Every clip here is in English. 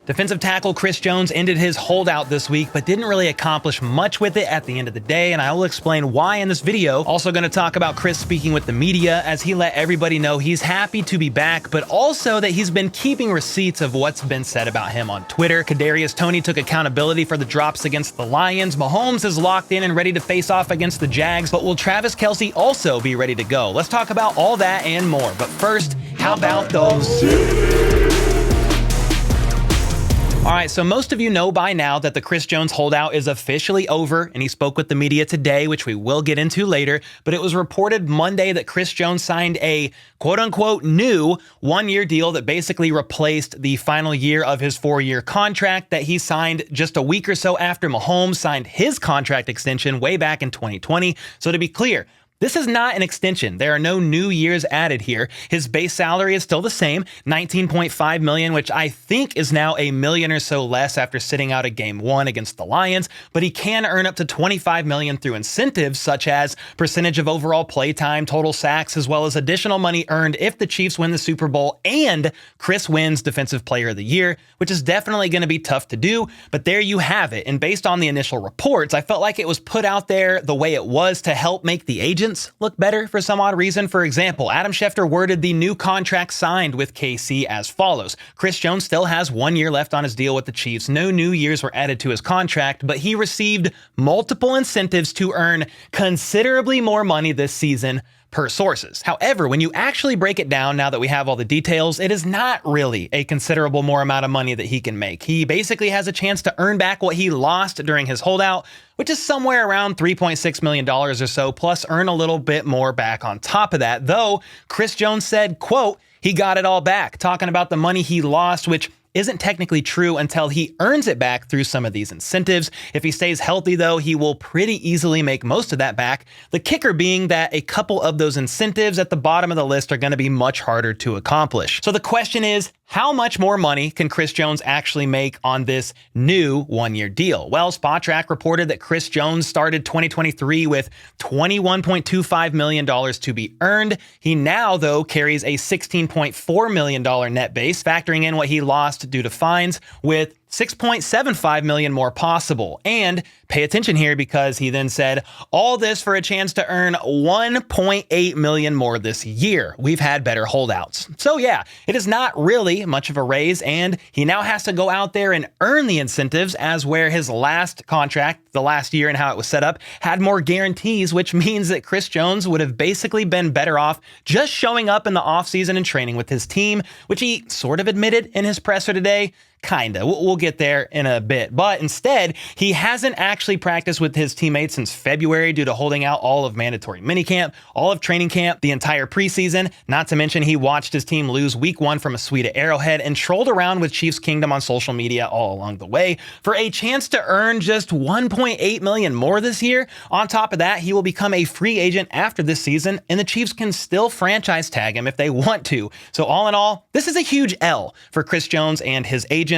Defensive tackle Chris Jones ended his holdout this week, but didn't really accomplish much with it at the end of the day, and I will explain why in this video. Also going to talk about Chris speaking with the media as he let everybody know he's happy to be back, but also that he's been keeping receipts of what's been said about him on Twitter. Kadarius Toney took accountability for the drops against the Lions. Mahomes is locked in and ready to face off against the Jags, but will Travis Kelce also be ready to go? Let's talk about all that and more, but first, how about those? All right, so most of you know by now that the Chris Jones holdout is officially over, and he spoke with the media today, which we will get into later, but it was reported Monday that Chris Jones signed a quote-unquote new one-year deal that basically replaced the final year of his 4-year contract that he signed just a week or so after Mahomes signed his contract extension way back in 2020. So to be clear, this is not an extension. There are no new years added here. His base salary is still the same, $19.5 million, which I think is now $1 million or so less after sitting out a game 1 against the Lions, but he can earn up to $25 million through incentives such as percentage of overall play time, total sacks, as well as additional money earned if the Chiefs win the Super Bowl and Chris wins Defensive Player of the Year, which is definitely going to be tough to do, but there you have it. And based on the initial reports, I felt like it was put out there the way it was to help make the agents look better for some odd reason. For example, Adam Schefter worded the new contract signed with KC as follows. Chris Jones still has 1 year left on his deal with the Chiefs. No new years were added to his contract, but he received multiple incentives to earn considerably more money this season per sources. However, when you actually break it down, now that we have all the details, it is not really a considerable more amount of money that he can make. He basically has a chance to earn back what he lost during his holdout, which is somewhere around $3.6 million or so, plus earn a little bit more back on top of that. Though Chris Jones said, quote, he got it all back, talking about the money he lost, which isn't technically true until he earns it back through some of these incentives. If he stays healthy, though, he will pretty easily make most of that back. The kicker being that a couple of those incentives at the bottom of the list are going to be much harder to accomplish. So the question is, how much more money can Chris Jones actually make on this new one-year deal? Well, Spotrac reported that Chris Jones started 2023 with $21.25 million to be earned. He now, though, carries a $16.4 million net base, factoring in what he lost due to fines, with $6.75 million more possible. And pay attention here, because he then said, all this for a chance to earn $1.8 million more this year. We've had better holdouts. So yeah, it is not really much of a raise, and he now has to go out there and earn the incentives, as where his last contract, the last year and how it was set up, had more guarantees, which means that Chris Jones would have basically been better off just showing up in the offseason and training with his team, which he sort of admitted in his presser today. Kinda. We'll get there in a bit. But instead, he hasn't actually practiced with his teammates since February due to holding out all of mandatory minicamp, all of training camp, the entire preseason. Not to mention, he watched his team lose week 1 from a sweep at Arrowhead and trolled around with Chiefs Kingdom on social media all along the way. For a chance to earn just $1.8 million more this year, on top of that, he will become a free agent after this season, and the Chiefs can still franchise tag him if they want to. So all in all, this is a huge L for Chris Jones and his agents,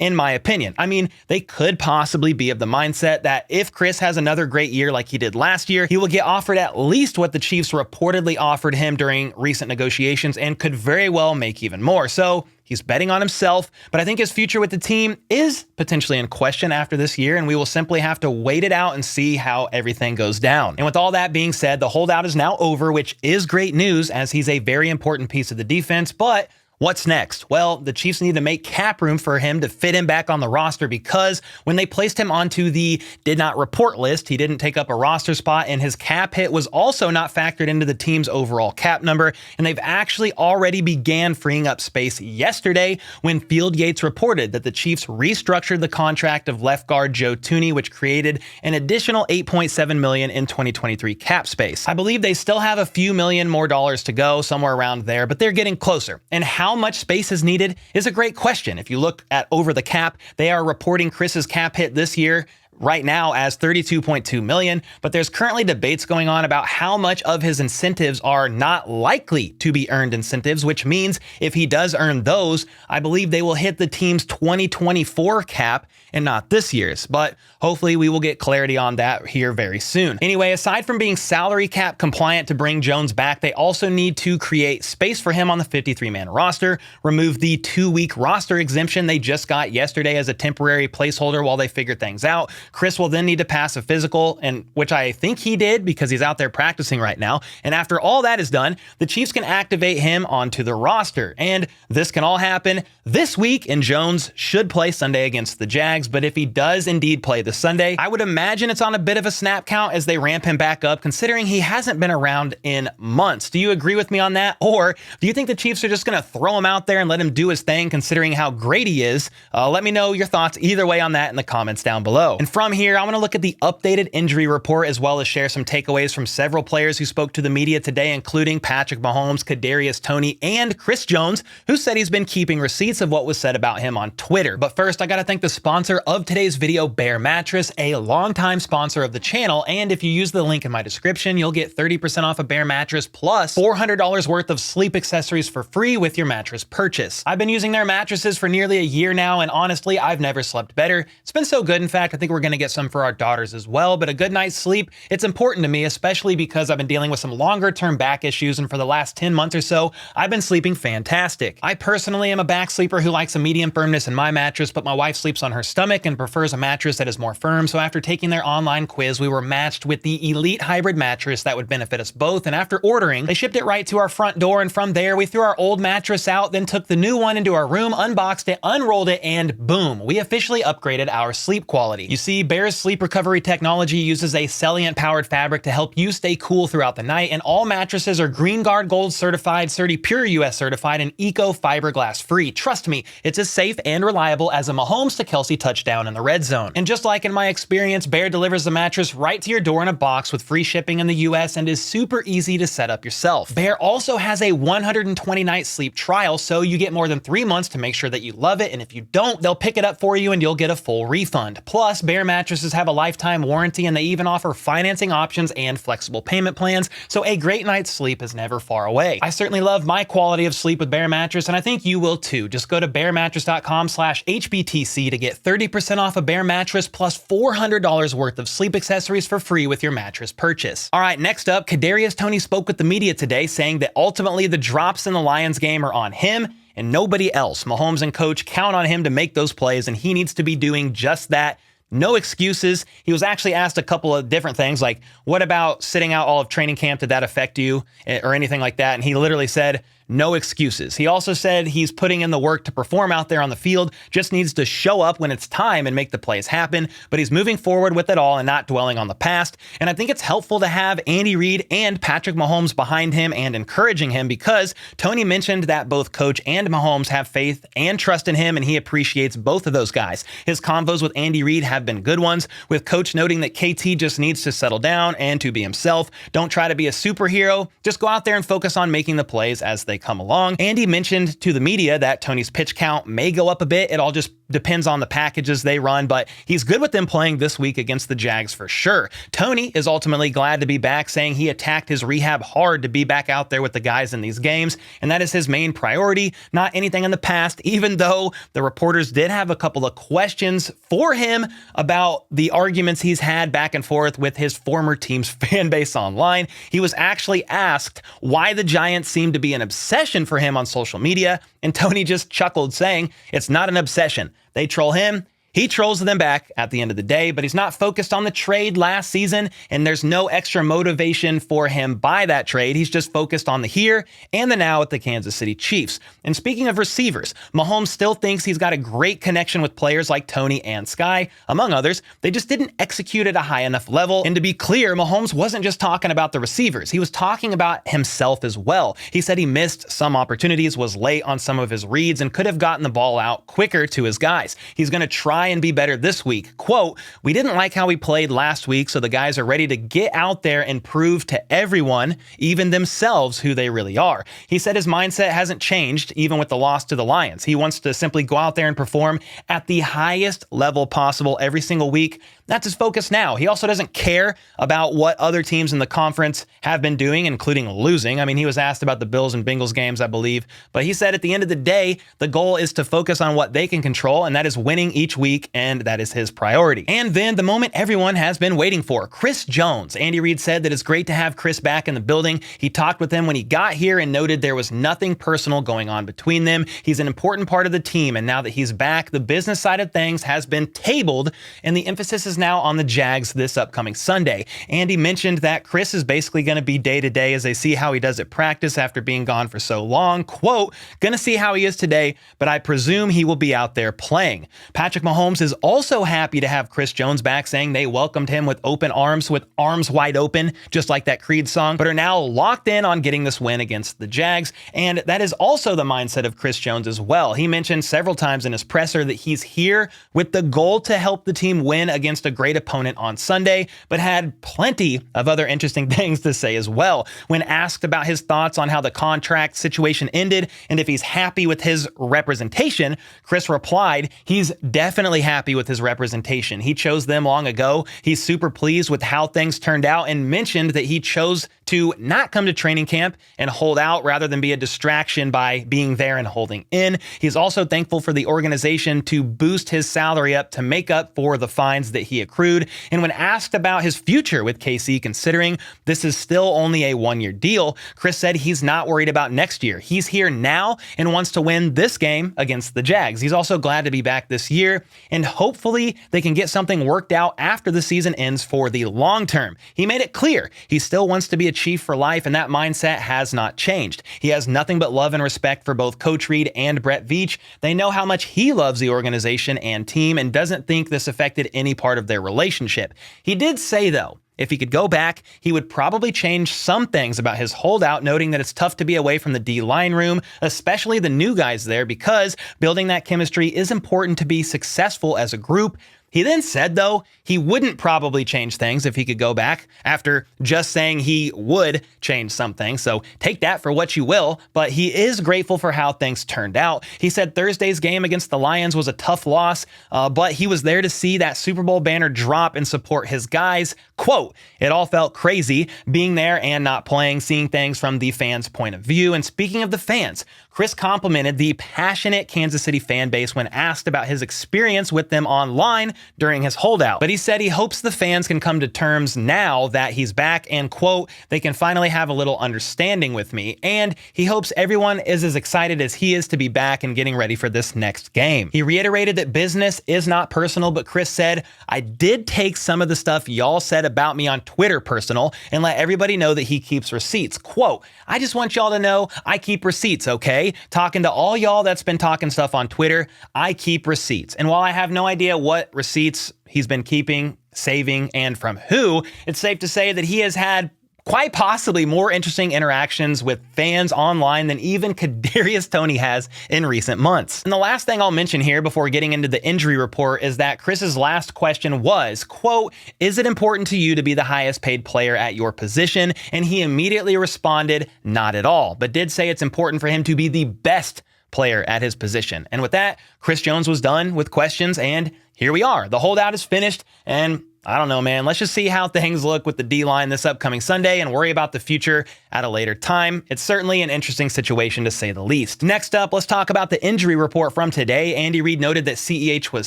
in my opinion. I mean, they could possibly be of the mindset that if Chris has another great year like he did last year, he will get offered at least what the Chiefs reportedly offered him during recent negotiations, and could very well make even more. So he's betting on himself, but I think his future with the team is potentially in question after this year, and we will simply have to wait it out and see how everything goes down. And with all that being said, the holdout is now over, which is great news, as he's a very important piece of the defense. But what's next? Well, the Chiefs need to make cap room for him to fit him back on the roster, because when they placed him onto the did not report list, he didn't take up a roster spot, and his cap hit was also not factored into the team's overall cap number. And they've actually already began freeing up space yesterday when Field Yates reported that the Chiefs restructured the contract of left guard Joe Thuney, which created an additional $8.7 million in 2023 cap space. I believe they still have a few million more dollars to go, somewhere around there, but they're getting closer. And how much space is needed is a great question. If you look at over the cap, they are reporting Chris's cap hit this year right now as $32.2 million, but there's currently debates going on about how much of his incentives are not likely to be earned incentives, which means if he does earn those, I believe they will hit the team's 2024 cap and not this year's, but hopefully we will get clarity on that here very soon. Anyway, aside from being salary cap compliant to bring Jones back, they also need to create space for him on the 53-man roster, remove the 2-week roster exemption they just got yesterday as a temporary placeholder while they figure things out. Chris will then need to pass a physical, and which I think he did because he's out there practicing right now. And after all that is done, the Chiefs can activate him onto the roster. And this can all happen this week, and Jones should play Sunday against the Jags. But if he does indeed play this Sunday, I would imagine it's on a bit of a snap count as they ramp him back up, considering he hasn't been around in months. Do you agree with me on that? Or do you think the Chiefs are just going to throw him out there and let him do his thing, considering how great he is? Let me know your thoughts either way on that in the comments down below. And from here, I want to look at the updated injury report as well as share some takeaways from several players who spoke to the media today, including Patrick Mahomes, Kadarius Toney, and Chris Jones, who said he's been keeping receipts of what was said about him on Twitter. But first, I got to thank the sponsor of today's video, WR Mattress, a longtime sponsor of the channel. And if you use the link in my description, you'll get 30% off a WR Mattress plus $400 worth of sleep accessories for free with your mattress purchase. I've been using their mattresses for nearly a year now, and honestly, I've never slept better. It's been so good. In fact, I think we're going to get some for our daughters as well, but a good night's sleep, it's important to me, especially because I've been dealing with some longer term back issues, and for the last 10 months or so, I've been sleeping fantastic. I personally am a back sleeper who likes a medium firmness in my mattress, but my wife sleeps on her stomach and prefers a mattress that is more firm, so after taking their online quiz, we were matched with the Elite Hybrid mattress that would benefit us both, and after ordering, they shipped it right to our front door, and from there, we threw our old mattress out, then took the new one into our room, unboxed it, unrolled it, and boom, we officially upgraded our sleep quality. You see, Bear's sleep recovery technology uses a Celliant-powered fabric to help you stay cool throughout the night, and all mattresses are Green Guard Gold certified, Certi Pure US certified, and Eco Fiberglass free. Trust me, it's as safe and reliable as a Mahomes to Kelce touchdown in the red zone. And just like in my experience, Bear delivers the mattress right to your door in a box with free shipping in the US and is super easy to set up yourself. Bear also has a 120-night sleep trial, so you get more than 3 months to make sure that you love it, and if you don't, they'll pick it up for you and you'll get a full refund. Plus, Bear mattresses have a lifetime warranty, and they even offer financing options and flexible payment plans, so a great night's sleep is never far away. I certainly love my quality of sleep with Bear Mattress, and I think you will too. Just go to bearmattress.com/HBTC to get 30% off a Bear Mattress plus $400 worth of sleep accessories for free with your mattress purchase. All right, next up, Kadarius Toney spoke with the media today, saying that ultimately the drops in the Lions game are on him and nobody else. Mahomes and coach count on him to make those plays, and he needs to be doing just that. No excuses. He was actually asked a couple of different things, like, what about sitting out all of training camp? Did that affect you or anything like that? And he literally said, no excuses. He also said he's putting in the work to perform out there on the field, just needs to show up when it's time and make the plays happen, but he's moving forward with it all and not dwelling on the past. And I think it's helpful to have Andy Reid and Patrick Mahomes behind him and encouraging him, because Toney mentioned that both coach and Mahomes have faith and trust in him, and he appreciates both of those guys. His convos with Andy Reid have been good ones, with coach noting that KT just needs to settle down and to be himself. Don't try to be a superhero. Just go out there and focus on making the plays as they come along. Andy mentioned to the media that Toney's pitch count may go up a bit. It all just depends on the packages they run, but he's good with them playing this week against the Jags for sure. Toney is ultimately glad to be back, saying he attacked his rehab hard to be back out there with the guys in these games, and that is his main priority, not anything in the past, even though the reporters did have a couple of questions for him about the arguments he's had back and forth with his former team's fan base online. He was actually asked why the Giants seem to be an obsession for him on social media, and Toney just chuckled, saying, it's not an obsession. They troll him, he trolls them back at the end of the day, but he's not focused on the trade last season, and there's no extra motivation for him by that trade. He's just focused on the here and the now with the Kansas City Chiefs. And speaking of receivers, Mahomes still thinks he's got a great connection with players like Toney and Sky, among others. They just didn't execute at a high enough level. And to be clear, Mahomes wasn't just talking about the receivers. He was talking about himself as well. He said he missed some opportunities, was late on some of his reads, and could have gotten the ball out quicker to his guys. He's going to try and be better this week. Quote, we didn't like how we played last week, so the guys are ready to get out there and prove to everyone, even themselves, who they really are. He said his mindset hasn't changed, even with the loss to the Lions. He wants to simply go out there and perform at the highest level possible every single week. that's his focus now. He also doesn't care about what other teams in the conference have been doing, including losing. I mean, he was asked about the Bills and Bengals games, I believe, but he said at the end of the day, the goal is to focus on what they can control, and that is winning each week, and that is his priority. And then the moment everyone has been waiting for, Chris Jones. Andy Reid said that it's great to have Chris back in the building. He talked with him when he got here and noted there was nothing personal going on between them. He's an important part of the team, and now that he's back, the business side of things has been tabled, and the emphasis is now on the Jags this upcoming Sunday. Andy mentioned that Chris is basically going to be day-to-day as they see how he does at practice after being gone for so long. Quote, gonna see how he is today, but I presume he will be out there playing. Patrick Mahomes is also happy to have Chris Jones back, saying they welcomed him with open arms, with arms wide open, just like that Creed song, but are now locked in on getting this win against the Jags. And that is also the mindset of Chris Jones as well. He mentioned several times in his presser that he's here with the goal to help the team win against a great opponent on Sunday, but had plenty of other interesting things to say as well. When asked about his thoughts on how the contract situation ended and if he's happy with his representation, Chris replied, he's definitely happy with his representation. He chose them long ago. He's super pleased with how things turned out and mentioned that he chose to not come to training camp and hold out rather than be a distraction by being there and holding in. He's also thankful for the organization to boost his salary up to make up for the fines that he accrued. And when asked about his future with KC, considering this is still only a one-year deal, Chris said he's not worried about next year. He's here now and wants to win this game against the Jags. He's also glad to be back this year, and hopefully they can get something worked out after the season ends for the long term. He made it clear he still wants to be a Chief for life, and that mindset has not changed. He has nothing but love and respect for both Coach Reid and Brett Veach. They know how much he loves the organization and team and doesn't think this affected any part of their relationship. He did say, though, if he could go back, he would probably change some things about his holdout, noting that it's tough to be away from the D-line room, especially the new guys there, because building that chemistry is important to be successful as a group. He then said, though, he wouldn't probably change things if he could go back, after just saying he would change something. So take that for what you will, but he is grateful for how things turned out. He said Thursday's game against the Lions was a tough loss, but he was there to see that Super Bowl banner drop and support his guys. Quote, it all felt crazy being there and not playing, seeing things from the fans' point of view. And speaking of the fans, Chris complimented the passionate Kansas City fan base when asked about his experience with them online during his holdout. But he said he hopes the fans can come to terms now that he's back and, quote, they can finally have a little understanding with me. And he hopes everyone is as excited as he is to be back and getting ready for this next game. He reiterated that business is not personal, but Chris said, I did take some of the stuff y'all said about me on Twitter personal and let everybody know that he keeps receipts. Quote, I just want y'all to know I keep receipts, okay? Talking to all y'all that's been talking stuff on Twitter, I keep receipts. And while I have no idea what receipts he's been keeping, saving, and from who, it's safe to say that he has had quite possibly more interesting interactions with fans online than even Kadarius Toney has in recent months. And the last thing I'll mention here before getting into the injury report is that Chris's last question was, quote, is it important to you to be the highest paid player at your position? And he immediately responded, not at all, but did say it's important for him to be the best player at his position. And with that, Chris Jones was done with questions, and here we are. The holdout is finished, and I don't know, man. Let's just see how things look with the D-line this upcoming Sunday and worry about the future at a later time. It's certainly an interesting situation to say the least. Next up, let's talk about the injury report from today. Andy Reid noted that CEH was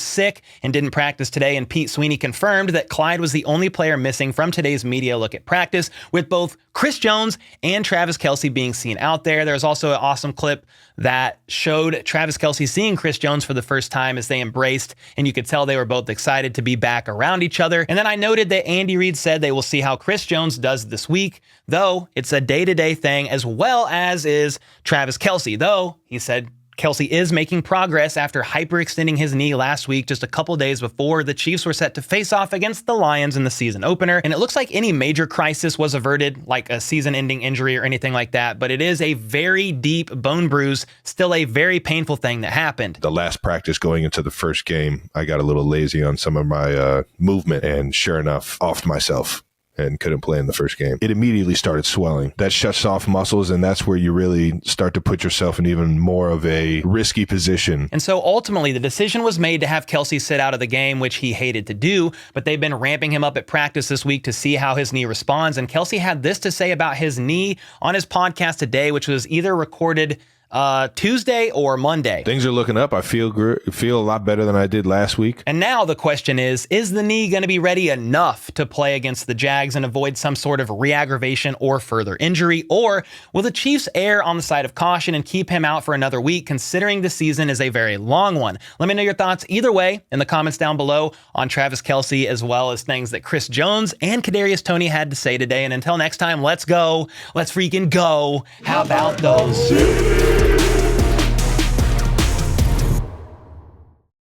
sick and didn't practice today, and Pete Sweeney confirmed that Clyde was the only player missing from today's media look at practice, with both Chris Jones and Travis Kelce being seen out there. There's also an awesome clip that showed Travis Kelce seeing Chris Jones for the first time as they embraced, and you could tell they were both excited to be back around each other. And then I noted that Andy Reid said they will see how Chris Jones does this week, though it's a day-to-day thing, as well as is Travis Kelce, though he said Kelce is making progress after hyperextending his knee last week, just a couple days before the Chiefs were set to face off against the Lions in the season opener. And it looks like any major crisis was averted, like a season-ending injury or anything like that, but it is a very deep bone bruise, still a very painful thing that happened. The last practice going into the first game, I got a little lazy on some of my movement, and sure enough, offed myself. and couldn't play in the first game. It immediately started swelling. That shuts off muscles, and that's where you really start to put yourself in even more of a risky position. And so ultimately, the decision was made to have Kelce sit out of the game, which he hated to do, but they've been ramping him up at practice this week to see how his knee responds. And Kelce had this to say about his knee on his podcast today, which was either recorded Tuesday or Monday. Things are looking up. I feel a lot better than I did last week. And now the question is the knee going to be ready enough to play against the Jags and avoid some sort of re-aggravation or further injury? Or will the Chiefs err on the side of caution and keep him out for another week, considering the season is a very long one? Let me know your thoughts either way in the comments down below on Travis Kelce, as well as things that Chris Jones and Kadarius Toney had to say today. And until next time, let's go. Let's freaking go. How about those?